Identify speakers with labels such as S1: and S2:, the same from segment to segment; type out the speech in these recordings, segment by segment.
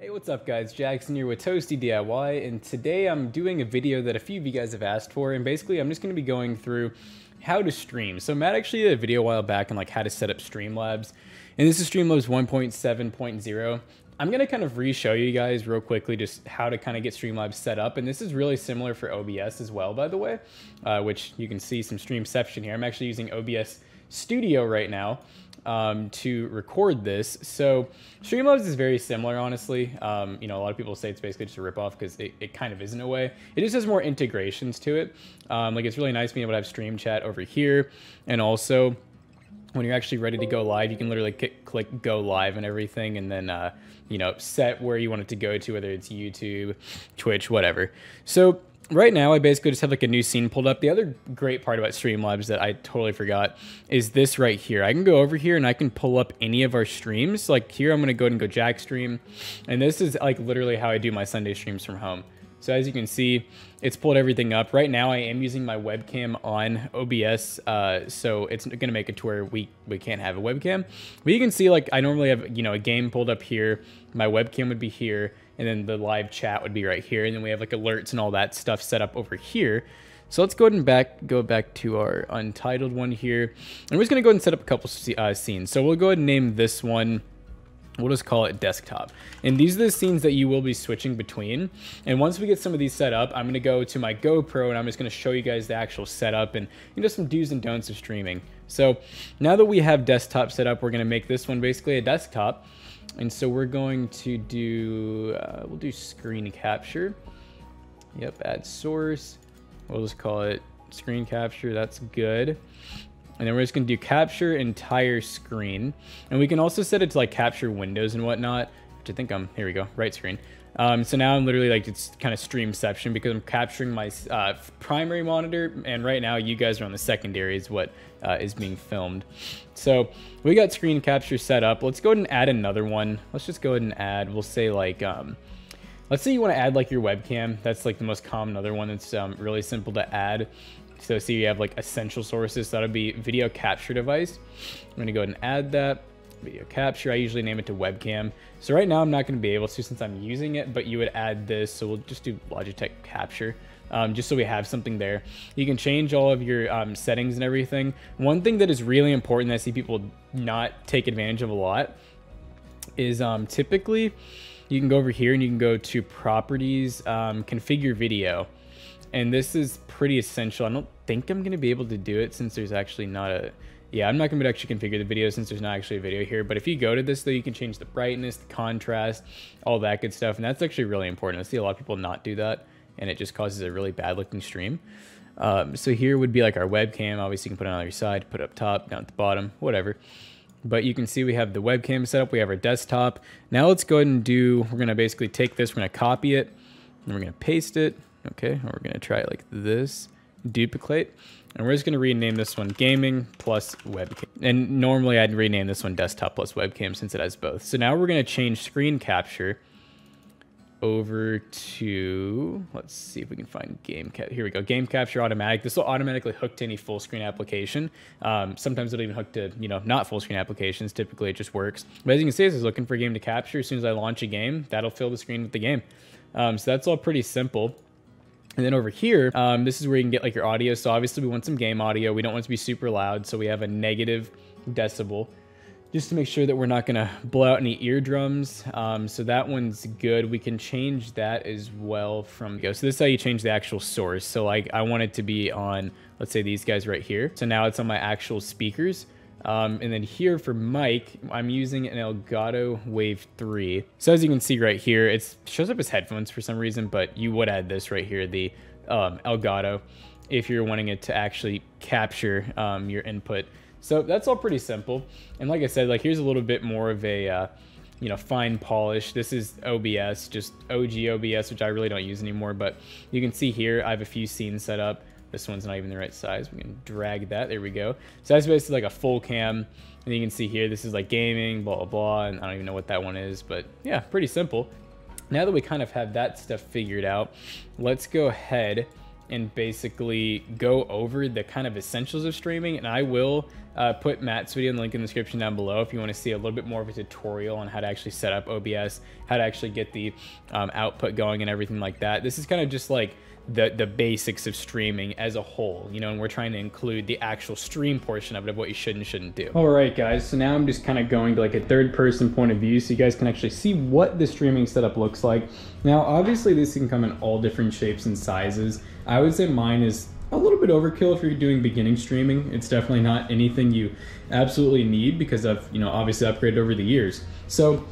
S1: Hey, what's up guys? Jackson here with Toasty DIY, and today I'm doing a video that a few of you guys have asked for, and basically I'm just going to be going through how to stream. So Matt actually did a video a while back on like how to set up Streamlabs, and this is Streamlabs 1.7.0. I'm going to kind of re-show you guys real quickly just how to kind of get Streamlabs set up, and this is really similar for OBS as well, by the way, which you can see some Streamception here. I'm actually using OBS Studio right now to record this. So Streamlabs is very similar, honestly. You know, a lot of people say it's basically just a ripoff because it kind of is in a way. It just has more integrations to it. Like it's really nice being able to have stream chat over here, and also when you're actually ready to go live, you can literally click go live and everything, and then you know, set where you want it to go to, whether it's YouTube, Twitch, whatever. So right now, I basically just have like a new scene pulled up. The other great part about Streamlabs that I totally forgot is this right here. I can go over here and I can pull up any of our streams. Like here, I'm going to go ahead and go Jack stream. And this is like literally how I do my Sunday streams from home. So as you can see, it's pulled everything up. Right now, I am using my webcam on OBS, so it's going to make it to where we can't have a webcam. But you can see, like, I normally have, you know, a game pulled up here. My webcam would be here, and then the live chat would be right here. And then we have, like, alerts and all that stuff set up over here. So let's go ahead and go back to our untitled one here. And we're just going to go ahead and set up a couple scenes. So we'll go ahead and name this one, we'll just call it desktop. And these are the scenes that you will be switching between. And once we get some of these set up, I'm going to go to my GoPro and I'm just going to show you guys the actual setup and, you know, some do's and don'ts of streaming. So now that we have desktop set up, we're going to make this one basically a desktop. And so we're going to do, we'll do screen capture. Yep, add source. We'll just call it screen capture. That's good. And then we're just going to do capture entire screen. And we can also set it to like capture windows and whatnot, which I think here we go, right screen. So now I'm literally like, it's kind of Streamception because I'm capturing my primary monitor. And right now you guys are on the secondary is what is being filmed. So we got screen capture set up. Let's go ahead and add another one. Let's just go ahead and add, we'll say like, let's say you want to add like your webcam. That's like the most common other one that's really simple to add. So see, you have like essential sources. So that'll be video capture device. I'm going to go ahead and add that video capture. I usually name it to webcam. So right now I'm not going to be able to since I'm using it, but you would add this. So we'll just do Logitech capture. Just so we have something there. You can change all of your settings and everything. One thing that is really important that I see people not take advantage of a lot is typically you can go over here and you can go to properties, configure video. And this is pretty essential. I don't think I'm going to be able to do it since there's actually not a... Yeah, I'm not going to actually configure the video since there's not actually a video here. But if you go to this, though, you can change the brightness, the contrast, all that good stuff. And that's actually really important. I see a lot of people not do that, and it just causes a really bad-looking stream. So here would be like our webcam. Obviously, you can put it on either side, put it up top, down at the bottom, whatever. But you can see we have the webcam set up. We have our desktop. Now let's go ahead and we're going to basically take this. We're going to copy it, and we're going to paste it. Okay, and we're going to try it like this, duplicate, and we're just going to rename this one gaming plus webcam. And normally I'd rename this one desktop plus webcam since it has both. So now we're going to change screen capture over to, let's see if we can find here we go, game capture automatic. This will automatically hook to any full screen application. Sometimes it'll even hook to, you know, not full screen applications. Typically it just works. But as you can see, this is looking for a game to capture. As soon as I launch a game, that'll fill the screen with the game. So that's all pretty simple. And then over here, this is where you can get like your audio. So obviously we want some game audio. We don't want it to be super loud. So we have a negative decibel just to make sure that we're not going to blow out any eardrums. So that one's good. We can change that as well from go. So this is how you change the actual source. So like I want it to be on, let's say these guys right here. So now it's on my actual speakers. And then here for mic, I'm using an Elgato Wave 3. So as you can see right here, it shows up as headphones for some reason, but you would add this right here, the Elgato, if you're wanting it to actually capture your input. So that's all pretty simple. And like I said, like here's a little bit more of a, you know, fine polish. This is OBS, just OG OBS, which I really don't use anymore, but you can see here, I have a few scenes set up. This one's not even the right size. We can drag that. There we go. So that's basically like a full cam. And you can see here, this is like gaming, blah, blah, blah. And I don't even know what that one is, but yeah, pretty simple. Now that we kind of have that stuff figured out, let's go ahead and basically go over the kind of essentials of streaming. And I will put Matt's video in the link in the description down below if you want to see a little bit more of a tutorial on how to actually set up OBS, how to actually get the output going and everything like that. This is kind of just like the basics of streaming as a whole, you know, and we're trying to include the actual stream portion of it, of what you should and shouldn't do. All right, guys, so now I'm just kind of going to like a third person point of view so you guys can actually see what the streaming setup looks like. Now, obviously this can come in all different shapes and sizes. I would say mine is a little bit overkill if you're doing beginning streaming. It's definitely not anything you absolutely need because I've, you know, obviously upgraded over the years. So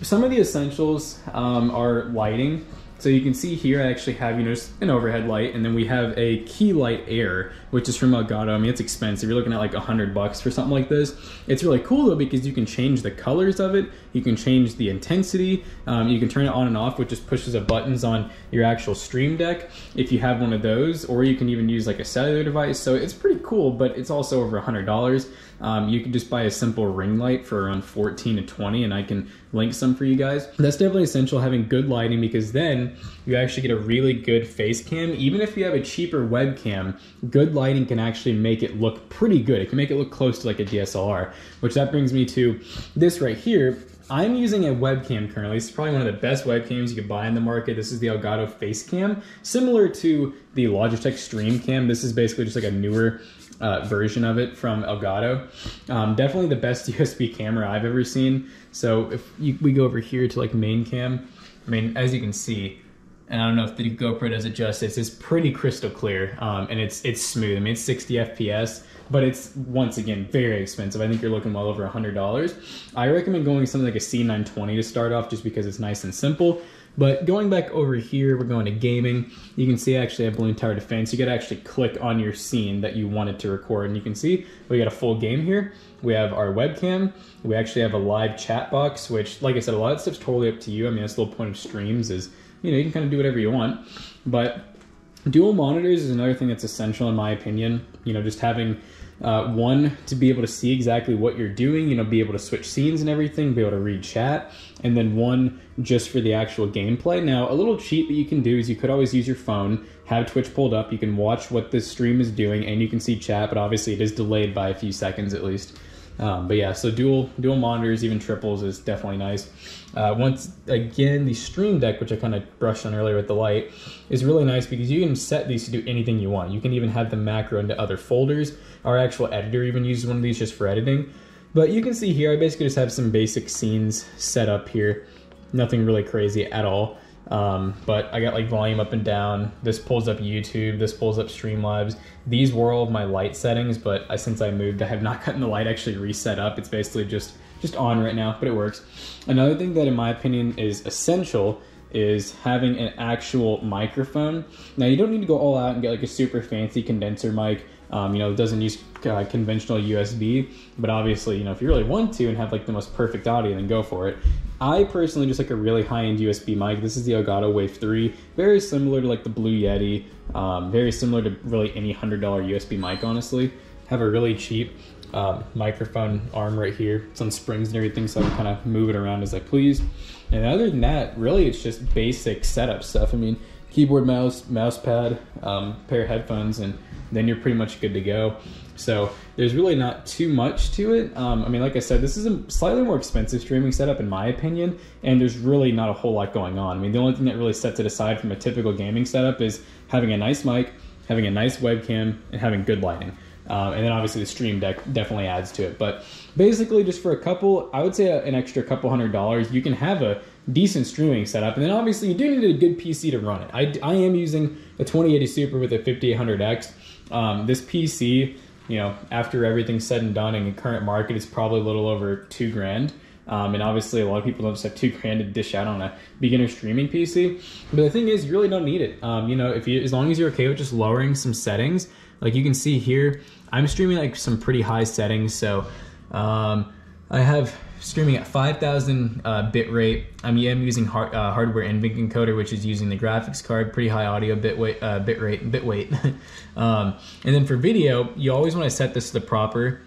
S1: some of the essentials are lighting. So you can see here I actually have, you know, just an overhead light, and then we have a key light air, which is from Elgato. I mean, it's expensive. You're looking at like $100 for something like this. It's really cool though because you can change the colors of it, you can change the intensity, you can turn it on and off, which just pushes the buttons on your actual Stream Deck if you have one of those, or you can even use like a cellular device. So it's pretty cool, but it's also over $100. You can just buy a simple ring light for around 14 to 20, and I can link some for you guys. That's definitely essential, having good lighting, because then you actually get a really good face cam. Even if you have a cheaper webcam, good lighting can actually make it look pretty good. It can make it look close to like a DSLR, which that brings me to this right here. I'm using a webcam currently. It's probably one of the best webcams you could buy in the market. This is the Elgato Facecam, similar to the Logitech StreamCam. This is basically just like a newer version of it from Elgato. Definitely the best USB camera I've ever seen. So if we go over here to like main cam, I mean, as you can see, and I don't know if the GoPro does it justice, it's pretty crystal clear, and it's smooth. I mean, it's 60 FPS, but it's, once again, very expensive. I think you're looking well over $100. I recommend going something like a C920 to start off, just because it's nice and simple. But going back over here, we're going to gaming. You can see I actually have Balloon Tower Defense. You gotta actually click on your scene that you wanted to record, and you can see we got a full game here. We have our webcam. We actually have a live chat box, which, like I said, a lot of stuff's totally up to you. I mean, that's the whole point of streams is, you know, you can kind of do whatever you want. But dual monitors is another thing that's essential in my opinion. You know, just having one to be able to see exactly what you're doing, you know, be able to switch scenes and everything, be able to read chat, and then one just for the actual gameplay. Now, a little cheat that you can do is you could always use your phone, have Twitch pulled up, you can watch what this stream is doing, and you can see chat, but obviously it is delayed by a few seconds at least. But yeah, so dual monitors, even triples, is definitely nice. Once again, the Stream Deck, which I kind of brushed on earlier with the light, is really nice because you can set these to do anything you want. You can even have the macro into other folders. Our actual editor even uses one of these just for editing. But you can see here, I basically just have some basic scenes set up here. Nothing really crazy at all. But I got like volume up and down. This pulls up YouTube, this pulls up Streamlabs. These were all of my light settings, but since I moved, I have not gotten the light actually reset up. It's basically just on right now, but it works. Another thing that in my opinion is essential is having an actual microphone. Now, you don't need to go all out and get like a super fancy condenser mic. You know, it doesn't use conventional USB, but obviously, you know, if you really want to and have like the most perfect audio, then go for it. I personally just like a really high-end USB mic. This is the Elgato Wave 3, very similar to like the Blue Yeti, very similar to really any $100 USB mic, honestly. Have a really cheap microphone arm right here. It's on springs and everything, so I can kind of move it around as I please. And other than that, really, it's just basic setup stuff. I mean, keyboard, mouse pad, pair of headphones, and then you're pretty much good to go. So there's really not too much to it. I mean, like I said, this is a slightly more expensive streaming setup in my opinion, and there's really not a whole lot going on. I mean, the only thing that really sets it aside from a typical gaming setup is having a nice mic, having a nice webcam, and having good lighting. And then obviously the Stream Deck definitely adds to it. But basically just for I would say an extra couple $100, you can have a decent streaming setup. And then obviously you do need a good PC to run it. I am using a 2080 Super with a 5800X. This PC, you know, after everything's said and done in the current market, it's probably a little over $2 grand. And obviously a lot of people don't just have $2 grand to dish out on a beginner streaming PC. But the thing is, you really don't need it. You know, as long as you're okay with just lowering some settings, like you can see here, I'm streaming like some pretty high settings. So I have streaming at 5,000 bit rate. I'm using hardware NVENC encoder, which is using the graphics card, pretty high audio bit weight. And then for video, you always want to set this to the proper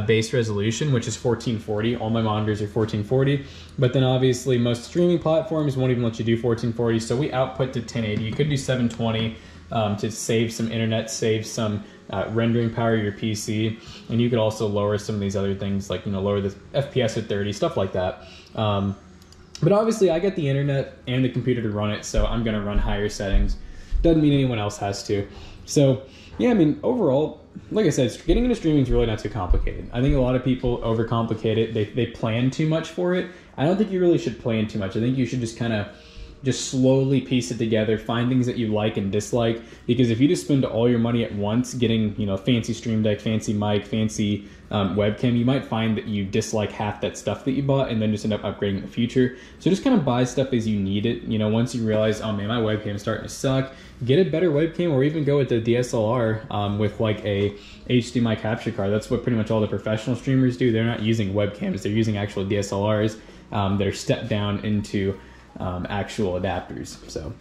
S1: base resolution, which is 1440. All my monitors are 1440, but then obviously most streaming platforms won't even let you do 1440, so we output to 1080. You could do 720, to save some internet, save some rendering power of your PC, and you could also lower some of these other things, like, you know, lower the FPS at 30, stuff like that. But obviously I get the internet and the computer to run it, so I'm gonna run higher settings. Doesn't mean anyone else has to. So yeah, I mean, overall, like I said, getting into streaming is really not too complicated. I think a lot of people overcomplicate it. They plan too much for it. I don't think you really should plan too much. I think you should just kind of just slowly piece it together, find things that you like and dislike, because if you just spend all your money at once getting, you know, fancy Stream Deck, fancy mic, fancy webcam, you might find that you dislike half that stuff that you bought and then just end up upgrading in the future. So just kind of buy stuff as you need it. You know, once you realize, oh man, my webcam is starting to suck, get a better webcam, or even go with the DSLR with like a HDMI capture card. That's what pretty much all the professional streamers do. They're not using webcams, they're using actual DSLRs that are stepped down into actual adapters. So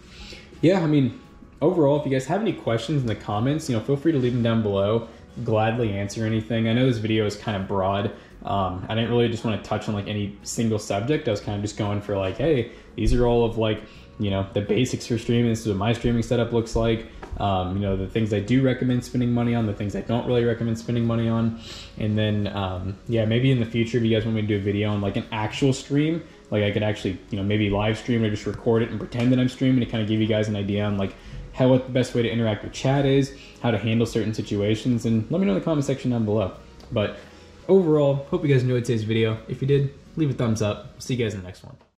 S1: yeah, I mean, overall, if you guys have any questions in the comments, you know, feel free to leave them down below. Gladly answer anything. I know this video is kind of broad. I didn't really just want to touch on like any single subject. I was kind of just going for like, hey, these are all of like, you know, the basics for streaming. This is what my streaming setup looks like. You know, the things I do recommend spending money on, the things I don't really recommend spending money on. And then, yeah, maybe in the future, if you guys want me to do a video on like an actual stream, like I could actually, you know, maybe live stream or just record it and pretend that I'm streaming to kind of give you guys an idea on like what the best way to interact with chat is, how to handle certain situations, and let me know in the comment section down below. But overall, hope you guys enjoyed today's video. If you did, leave a thumbs up. See you guys in the next one.